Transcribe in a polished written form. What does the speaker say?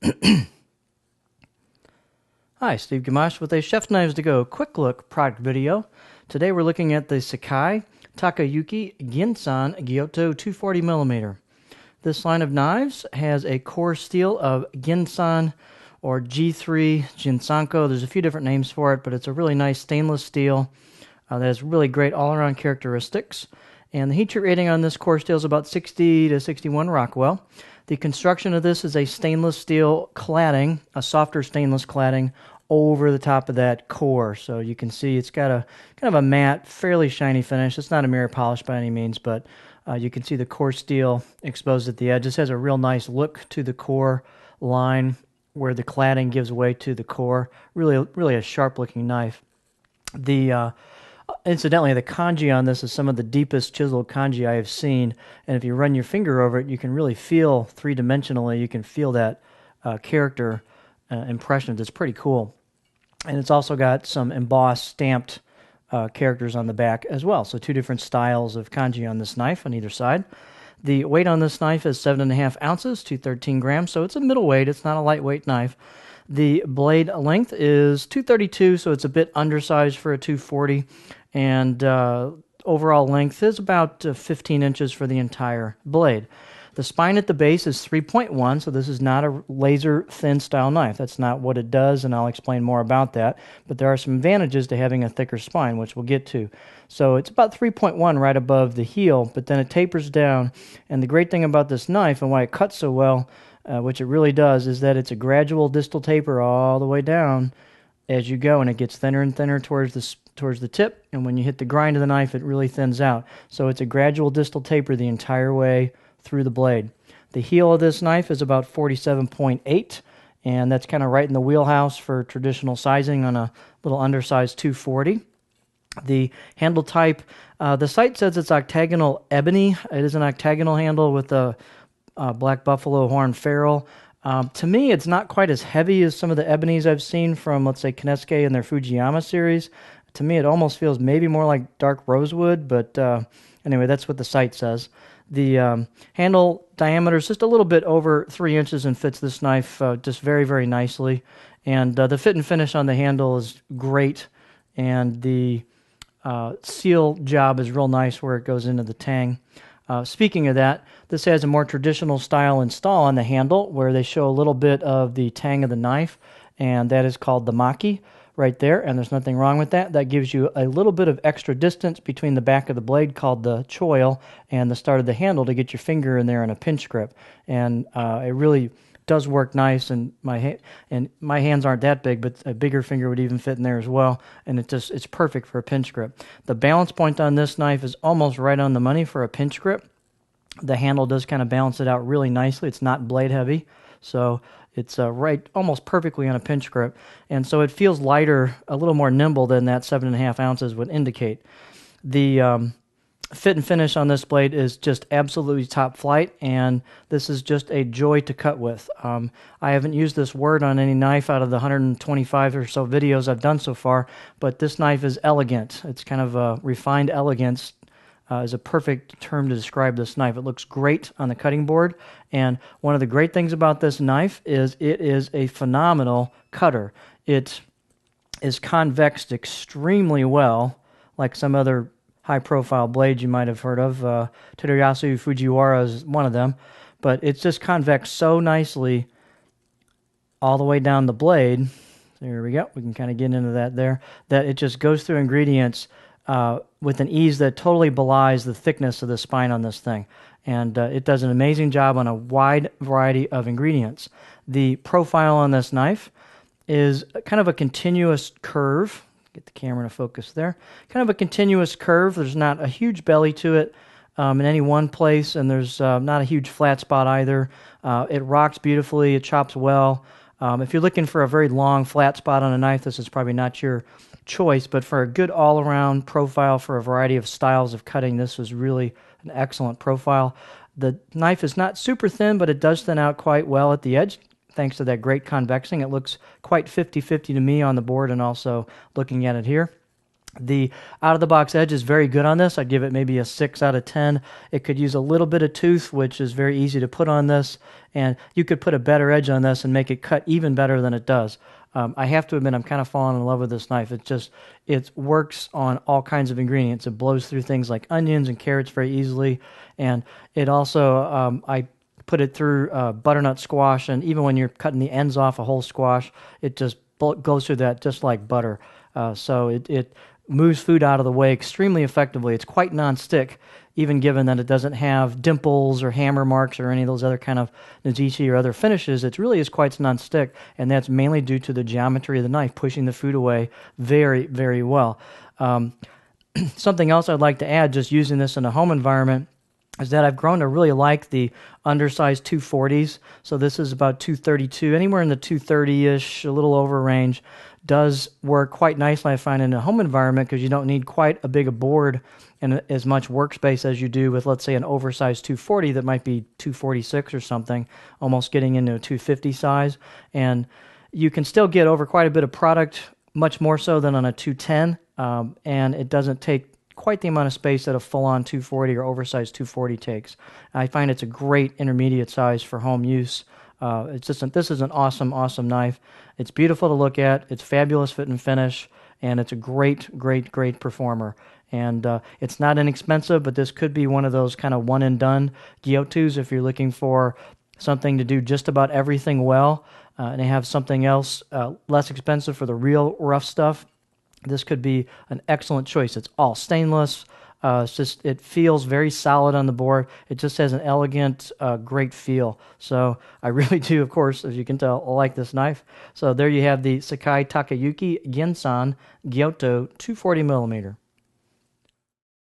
Hi, Steve Gamache with a Chef Knives to Go quick look product video. Today we're looking at the Sakai Takayuki Ginsan Gyuto 240mm. This line of knives has a core steel of Ginsan or G3 Ginsanko. There's a few different names for it, but it's a really nice stainless steel that has really great all-around characteristics. And the heat treat rating on this core steel is about 60 to 61 Rockwell. The construction of this is a stainless steel cladding, a softer stainless cladding over the top of that core. So you can see it's got a kind of a matte, fairly shiny finish. It's not a mirror polish by any means, but you can see the core steel exposed at the edge. This has a real nice look to the core line where the cladding gives way to the core. Really a sharp-looking knife. Incidentally, the kanji on this is some of the deepest chiseled kanji I have seen, and if you run your finger over it, you can really feel three-dimensionally, you can feel that character impression. It's pretty cool. And it's also got some embossed, stamped characters on the back as well, so two different styles of kanji on this knife on either side. The weight on this knife is 7.5 ounces, 213 grams, so it's a middleweight, it's not a lightweight knife. The blade length is 232, so it's a bit undersized for a 240, and overall length is about 15 inches for the entire blade. The spine at the base is 3.1, so this is not a laser thin style knife. That's not what it does, and I'll explain more about that. But there are some advantages to having a thicker spine, which we'll get to. So it's about 3.1 right above the heel, but then it tapers down. And the great thing about this knife and why it cuts so well, which it really does, is that it's a gradual distal taper all the way down as you go, and it gets thinner and thinner towards the tip, and when you hit the grind of the knife, it really thins out. So it's a gradual distal taper the entire way through the blade. The heel of this knife is about 47.8, and that's kind of right in the wheelhouse for traditional sizing on a little undersized 240. The handle type, the site says it's octagonal ebony. It is an octagonal handle with a black buffalo horn ferrule. To me, it's not quite as heavy as some of the ebonies I've seen from, let's say, Kinesuke and their Fujiyama series. To me, it almost feels maybe more like dark rosewood, but anyway, that's what the site says. The handle diameter is just a little bit over 3 inches and fits this knife just very, very nicely. And the fit and finish on the handle is great, and the seal job is real nice where it goes into the tang. Speaking of that, this has a more traditional style install on the handle where they show a little bit of the tang of the knife, and that is called the maki right there, and there's nothing wrong with that. That gives you a little bit of extra distance between the back of the blade called the choil and the start of the handle to get your finger in there in a pinch grip, and it really does work nice, and my hands aren't that big, but a bigger finger would even fit in there as well, and it's perfect for a pinch grip. The balance point on this knife is almost right on the money for a pinch grip. The handle does kind of balance it out really nicely. It's not blade heavy, so it's right almost perfectly on a pinch grip, and so it feels lighter, a little more nimble than that 7.5 ounces would indicate. The fit and finish on this blade is just absolutely top flight, and this is just a joy to cut with. I haven't used this word on any knife out of the 125 or so videos I've done so far, but this knife is elegant. It's kind of a refined elegance. Is a perfect term to describe this knife. It looks great on the cutting board, and one of the great things about this knife is it is a phenomenal cutter. It is convexed extremely well, like some other high-profile blades you might have heard of. Terayasu Fujiwara is one of them, but it's just convexed so nicely all the way down the blade. There we go. We can kind of get into that there. That it just goes through ingredients with an ease that totally belies the thickness of the spine on this thing. And it does an amazing job on a wide variety of ingredients. The profile on this knife is kind of a continuous curve. Get the camera to focus there. Kind of a continuous curve. There's not a huge belly to it in any one place, and there's not a huge flat spot either. It rocks beautifully. It chops well. If you're looking for a very long flat spot on a knife, this is probably not your choice, but for a good all-around profile for a variety of styles of cutting, this was really an excellent profile. The knife is not super thin, but it does thin out quite well at the edge, thanks to that great convexing. It looks quite 50-50 to me on the board and also looking at it here. The out-of-the-box edge is very good on this. I'd give it maybe a 6 out of 10. It could use a little bit of tooth, which is very easy to put on this, and you could put a better edge on this and make it cut even better than it does. I have to admit, I'm kind of falling in love with this knife. It works on all kinds of ingredients. It blows through things like onions and carrots very easily, and it also, I put it through butternut squash, and even when you're cutting the ends off a whole squash, it just goes through that just like butter. So it moves food out of the way extremely effectively. It's quite non-stick, even given that it doesn't have dimples or hammer marks or any of those other kind of Nijichi or other finishes. It really is quite non-stick, and that's mainly due to the geometry of the knife, pushing the food away very, very well. Something else I'd like to add, just using this in a home environment, is that I've grown to really like the undersized 240s. So this is about 232, anywhere in the 230-ish, a little over range. Does work quite nicely, I find, in a home environment because you don't need quite a big a board and as much workspace as you do with, let's say, an oversized 240 that might be 246 or something, almost getting into a 250 size. And you can still get over quite a bit of product, much more so than on a 210, and it doesn't take quite the amount of space that a full-on 240 or oversized 240 takes. I find it's a great intermediate size for home use. This is an awesome, awesome knife. It's beautiful to look at. It's fabulous fit and finish, and it's a great, great, great performer. And it's not inexpensive, but this could be one of those kind of one-and-done Gyutos if you're looking for something to do just about everything well, and they have something else less expensive for the real rough stuff. This could be an excellent choice. It's all stainless. It feels very solid on the board. It just has an elegant, great feel. So I really do, of course, as you can tell, like this knife. So there you have the Sakai Takayuki Ginsan Gyuto 240 millimeter.